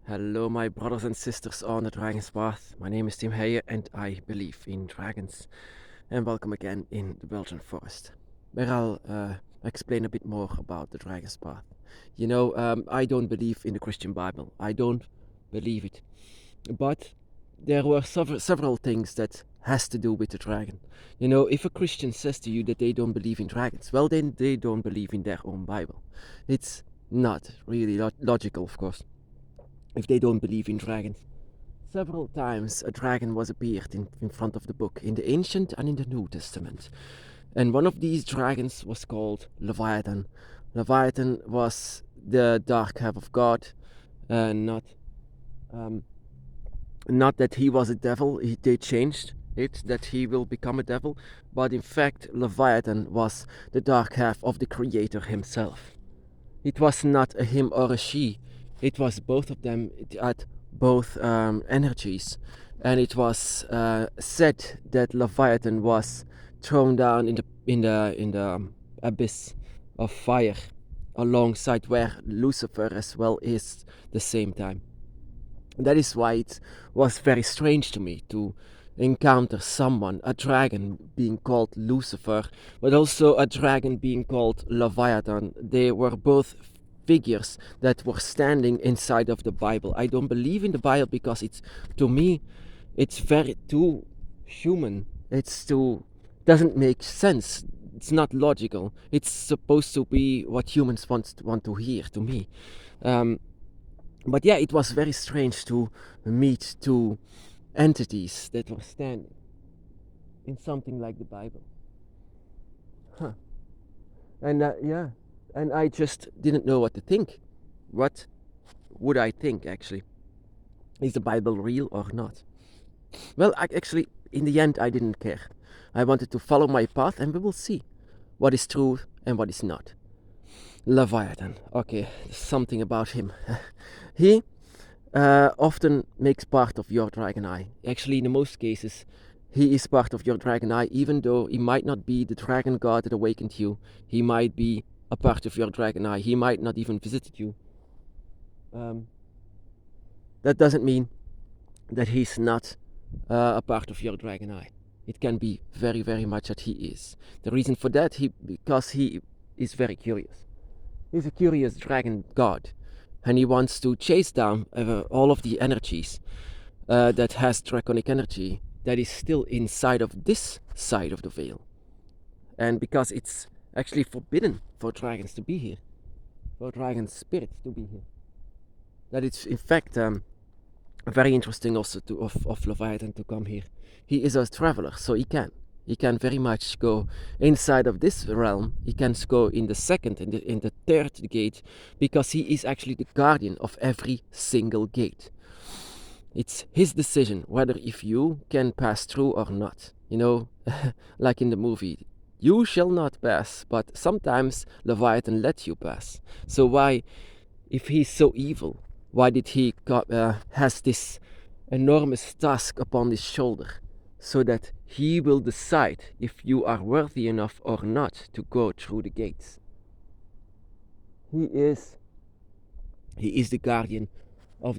Hello, my brothers and sisters on the Dragon's Path. My name is Tim Heyer and I believe in dragons. And welcome again in the Belgian forest, where I'll explain a bit more about the Dragon's Path. I don't believe in the Christian Bible. I don't believe it. But there were several things that has to do with the dragon. If a Christian says to you that they don't believe in dragons, well, then they don't believe in their own Bible. It's not really logical, of course, if they don't believe in dragons. Several times a dragon was appeared in front of the book, in the Ancient and in the New Testament. And one of these dragons was called Leviathan. Leviathan was the dark half of God, not that he was a devil. They changed it, that he will become a devil, but in fact Leviathan was the dark half of the Creator himself. It was not a him or a she. It was both of them. It had both energies, and it was said that Leviathan was thrown down in the abyss of fire, alongside where Lucifer as well is the same time. That is why it was very strange to me to encounter someone, a dragon being called Lucifer, but also a dragon being called Leviathan. They were both figures that were standing inside of the Bible. I don't believe in the Bible because to me, it's very too human. Doesn't make sense. It's not logical. It's supposed to be what humans want to hear, to me. But yeah, it was very strange to meet two entities that were standing in something like the Bible. And and I just didn't know what to think. What would I think, actually? Is the Bible real or not? Well, actually, in the end, I didn't care. I wanted to follow my path, and we will see what is true and what is not. Leviathan. Okay, something about him. He often makes part of your dragon eye. Actually, in most cases, he is part of your dragon eye, even though he might not be the dragon god that awakened you. He might be a part of your dragon eye. He might not even visit you. That doesn't mean that he's not a part of your dragon eye. It can be very, very much that he is. The reason for that, because he is very curious. He's a curious dragon god, and he wants to chase down all of the energies that has draconic energy that is still inside of this side of the veil. And because it's actually forbidden for dragons to be here, for dragon spirits to be here, that it's in fact very interesting also of Leviathan to come here. He is a traveler, so he can very much go inside of this realm. He can go in the second, in the third gate, because he is actually the guardian of every single gate. It's his decision whether if you can pass through or not. Like in the movie, you shall not pass, but sometimes Leviathan lets you pass. So why, if he's so evil, why did he has this enormous task upon his shoulder, so that he will decide if you are worthy enough or not to go through the gates? He is the guardian of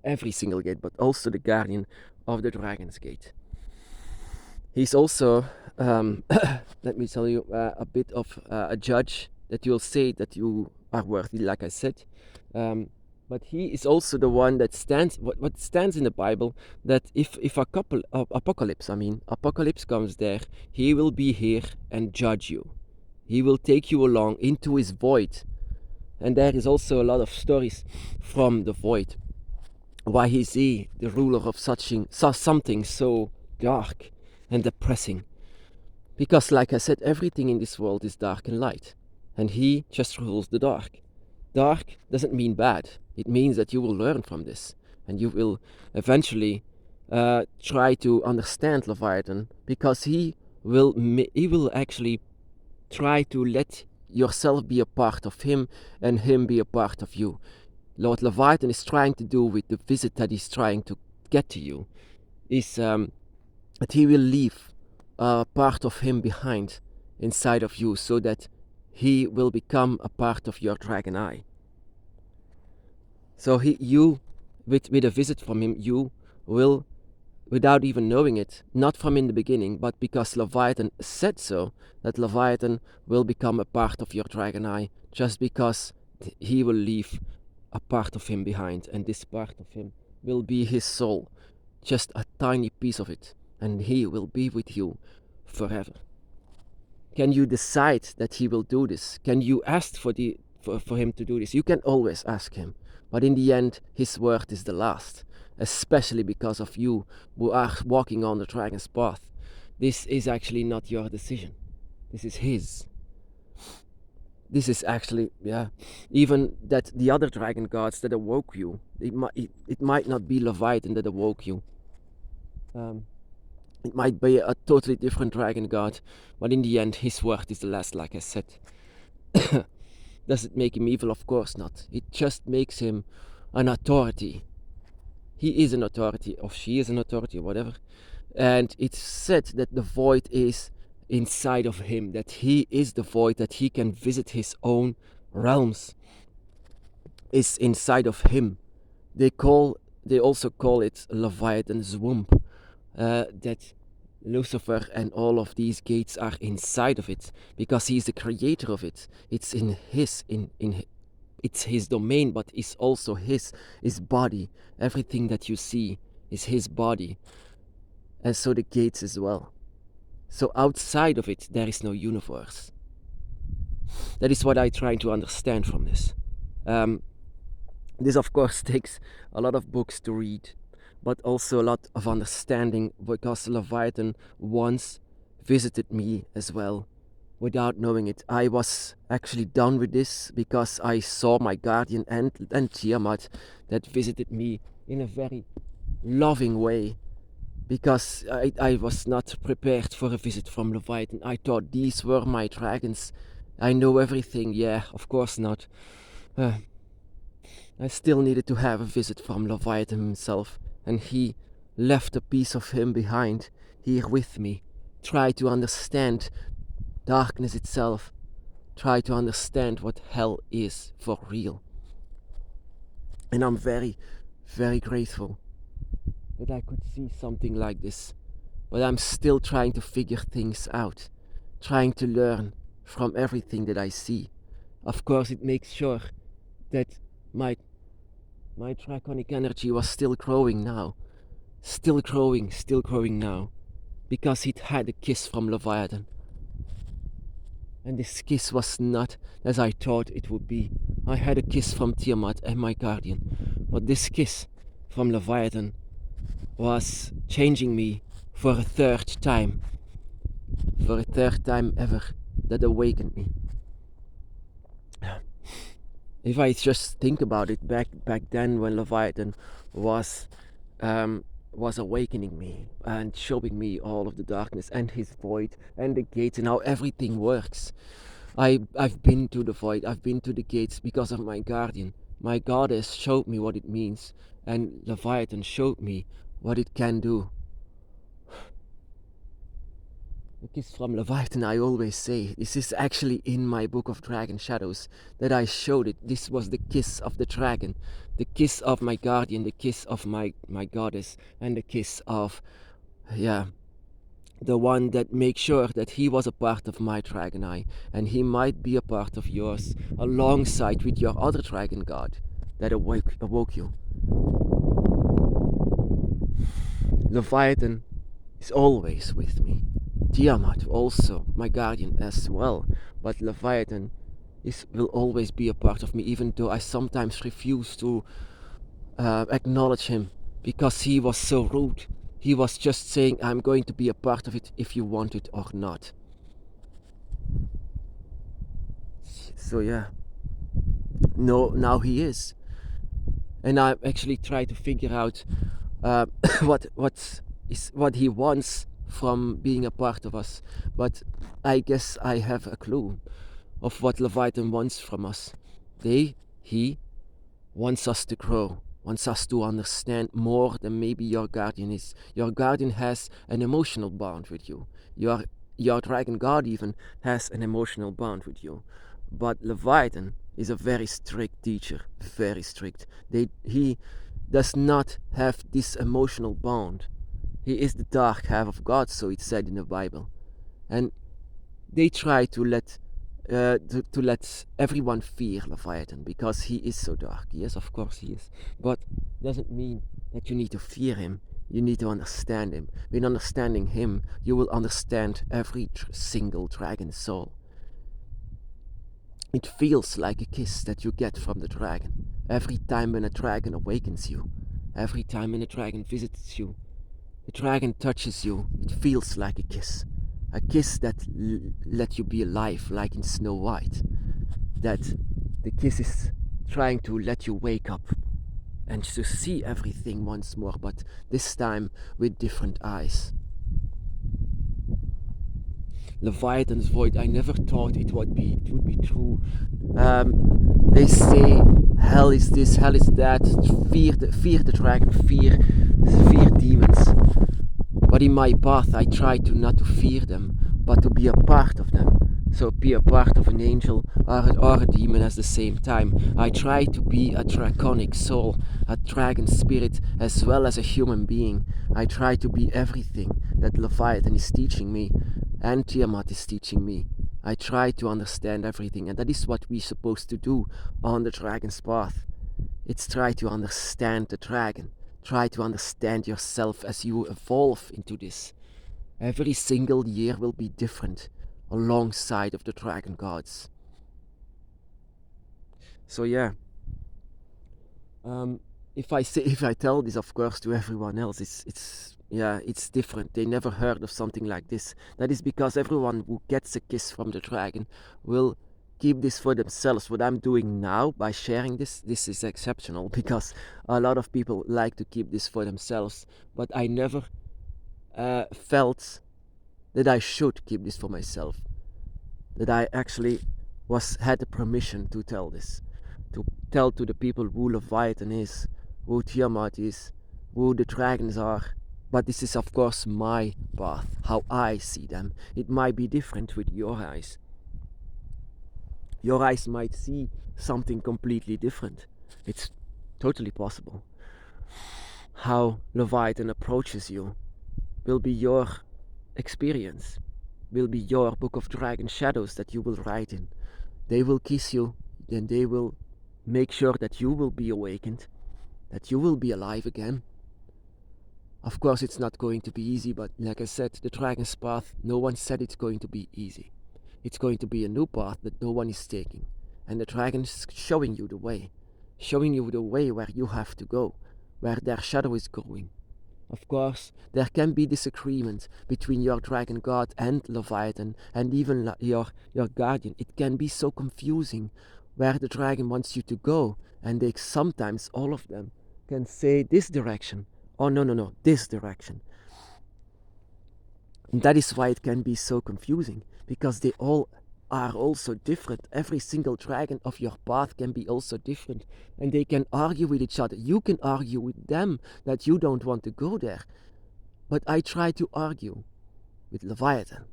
every single gate, but also the guardian of the Dragon's Gate. He's also, let me tell you, a bit of a judge that you'll say that you are worthy, like I said. But he is also the one that stands, what stands in the Bible, that if apocalypse comes there, he will be here and judge you. He will take you along into his void. And there is also a lot of stories from the void. Why is he the ruler of something so dark and depressing? Because, like I said, everything in this world is dark and light. And he just rules the dark. Dark doesn't mean bad. It means that you will learn from this, and you will eventually try to understand Leviathan, because he will actually try to let yourself be a part of him and him be a part of you. What Leviathan is trying to do with the visit that he's trying to get to you is that he will leave a part of him behind inside of you, so that he will become a part of your dragon eye. So you with a visit from him, you will, without even knowing it, not from in the beginning, but because Leviathan said so, that Leviathan will become a part of your dragon eye, just because he will leave a part of him behind, and this part of him will be his soul, just a tiny piece of it, and he will be with you forever. Can you decide that he will do this? Can you ask for him to do this? You can always ask him, but in the end, his word is the last, especially because of you who are walking on the dragon's path. This is actually not your decision. This is his. This is actually, even that the other dragon gods that awoke you, it might not be Leviathan that awoke you. It might be a totally different dragon god, but in the end, his word is the last, like I said. Does it make him evil? Of course not. It just makes him an authority. He is an authority, or she is an authority, or whatever. And it's said that the void is inside of him, that he is the void, that he can visit his own realms, is inside of him. They also call it Leviathan's womb, that Lucifer and all of these gates are inside of it, because he is the creator of it. It's in it's his domain, but it's also his body. Everything that you see is his body, and so the gates as well. So outside of it, there is no universe. That is what I try to understand from this. This, of course, takes a lot of books to read, but also a lot of understanding, because Leviathan once visited me as well, without knowing it. I was actually done with this because I saw my guardian and Tiamat that visited me in a very loving way, because I was not prepared for a visit from Leviathan. I thought these were my dragons. I know everything. Yeah, of course not. I still needed to have a visit from Leviathan himself, and he left a piece of him behind here with me. Try to understand darkness itself. Try to understand what hell is for real. And I'm very, very grateful that I could see something like this. But I'm still trying to figure things out, trying to learn from everything that I see. Of course, it makes sure that my draconic energy was still growing now. Still growing now. Because it had a kiss from Leviathan. And this kiss was not as I thought it would be. I had a kiss from Tiamat and my guardian. But this kiss from Leviathan was changing me for a third time. For a third time ever. That awakened me. If I just think about it, back then when Leviathan was awakening me and showing me all of the darkness and his void and the gates and how everything works. I've been to the void, I've been to the gates because of my guardian. My goddess showed me what it means, and Leviathan showed me what it can do. The kiss from Leviathan, I always say, this is actually in my book of Dragon Shadows that I showed it. This was the kiss of the dragon, the kiss of my guardian, the kiss of my goddess, and the kiss of, the one that makes sure that he was a part of my dragon eye, and he might be a part of yours, alongside with your other dragon god that awoke you. Leviathan is always with me. Tiamat also, my guardian as well, but Leviathan will always be a part of me, even though I sometimes refuse to acknowledge him, because he was so rude. He was just saying, I'm going to be a part of it if you want it or not. So no, now he is. And I actually try to figure out what he wants from being a part of us, but I guess I have a clue of what Leviathan wants from us. He wants us to grow, wants us to understand more than maybe your guardian is. Your guardian has an emotional bond with you. Your dragon god even has an emotional bond with you. But Leviathan is a very strict teacher, very strict. He does not have this emotional bond. He is the dark half of God, so it's said in the Bible. And they try to let everyone fear Leviathan because he is so dark. Yes, of course he is. But doesn't mean that you need to fear him. You need to understand him. In understanding him, you will understand every single dragon soul. It feels like a kiss that you get from the dragon. Every time when a dragon awakens you, every time when a dragon visits you, the dragon touches you, it feels like a kiss. A kiss that let you be alive, like in Snow White. That the kiss is trying to let you wake up and to see everything once more, but this time with different eyes. Leviathan's void, I never thought it would be true. They say hell is this, hell is that, fear the dragon, fear demons. But in my path I try to not to fear them, but to be a part of them. So be a part of an angel or a demon at the same time. I try to be a draconic soul, a dragon spirit, as well as a human being. I try to be everything that Leviathan is teaching me and Tiamat is teaching me. I try to understand everything, and that is what we're supposed to do on the dragon's path. It's try to understand the dragon. Try to understand yourself as you evolve into this. Every single year will be different alongside of the dragon gods. So yeah, if I tell this, of course, to everyone else, it's different. They never heard of something like this. That is because everyone who gets a kiss from the dragon will keep this for themselves. What I'm doing now by sharing this is exceptional because a lot of people like to keep this for themselves, but I never felt that I should keep this for myself, that I actually had the permission to tell this, to tell to the people who Leviathan is, who Tiamat is, who the dragons are. But this is of course my path, how I see them. It might be different with your eyes. Your eyes might see something completely different. It's totally possible. How Leviathan approaches you will be your experience, will be your book of dragon shadows that you will write in. They will kiss you, then they will make sure that you will be awakened, that you will be alive again. Of course it's not going to be easy, but like I said, the dragon's path, no one said it's going to be easy. It's going to be a new path that no one is taking. And the dragon is showing you the way where you have to go, where their shadow is going. Of course, there can be disagreement between your dragon god and Leviathan, and even your guardian. It can be so confusing where the dragon wants you to go, and they sometimes, all of them, can say this direction. Oh, no, this direction. And that is why it can be so confusing, because they all are also different. Every single dragon of your path can be also different, and they can argue with each other. You can argue with them that you don't want to go there. But I tried to argue with Leviathan,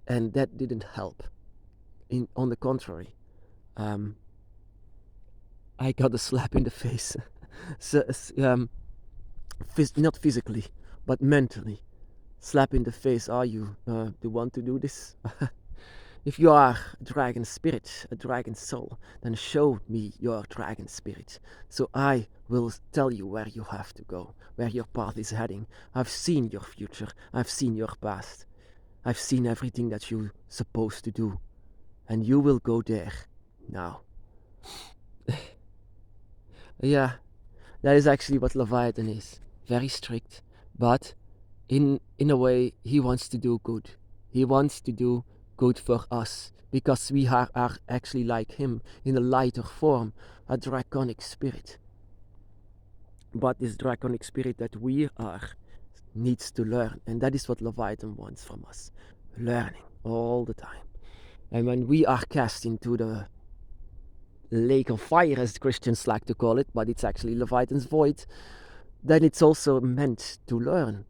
and that didn't help. On the contrary, I got a slap in the face. Not physically, but mentally. Slap in the face. Are you the one to do this? If you are a dragon spirit, a dragon soul, then show me your dragon spirit, so I will tell you where you have to go, where your path is heading. I've seen your future, I've seen your past, I've seen everything that you're supposed to do, and you will go there now. Yeah, that is actually what Leviathan is. Very strict, but in a way he wants to do good. He wants to do good for us, because we are actually like him in a lighter form, a draconic spirit. But this draconic spirit that we are needs to learn, and that is what Leviathan wants from us, learning all the time. And when we are cast into the lake of fire, as Christians like to call it, but it's actually Leviathan's void, then it's also meant to learn,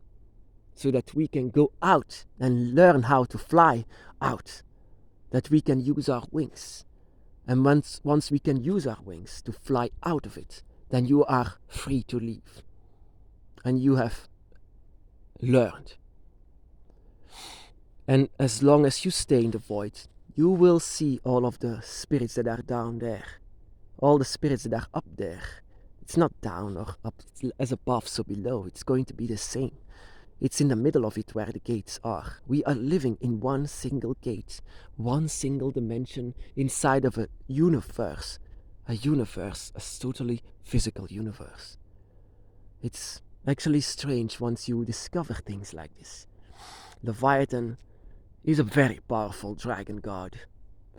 so that we can go out and learn how to fly out, that we can use our wings. And once we can use our wings to fly out of it, then you are free to leave. And you have learned. And as long as you stay in the void, you will see all of the spirits that are down there. All the spirits that are up there. It's not down or up, as above, so below. It's going to be the same. It's in the middle of it where the gates are. We are living in one single gate, one single dimension inside of a universe. A totally physical universe. It's actually strange once you discover things like this. Leviathan is a very powerful dragon god.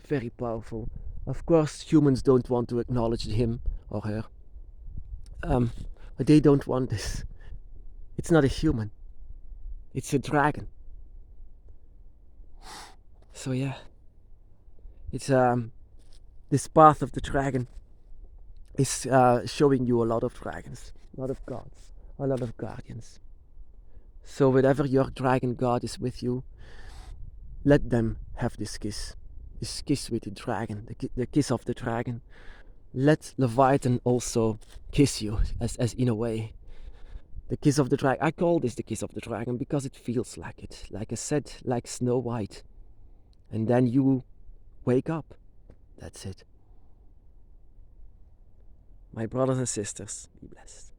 Very powerful. Of course, humans don't want to acknowledge him or her. But they don't want this. It's not a human. It's a dragon. So yeah. It's this path of the dragon is showing you a lot of dragons, a lot of gods, a lot of guardians. So whatever your dragon god is with you, let them have this kiss with the dragon, the kiss of the dragon. Let Leviathan also kiss you, as in a way. The kiss of the dragon. I call this the kiss of the dragon because it feels like it. Like I said, like Snow White. And then you wake up. That's it. My brothers and sisters, be blessed.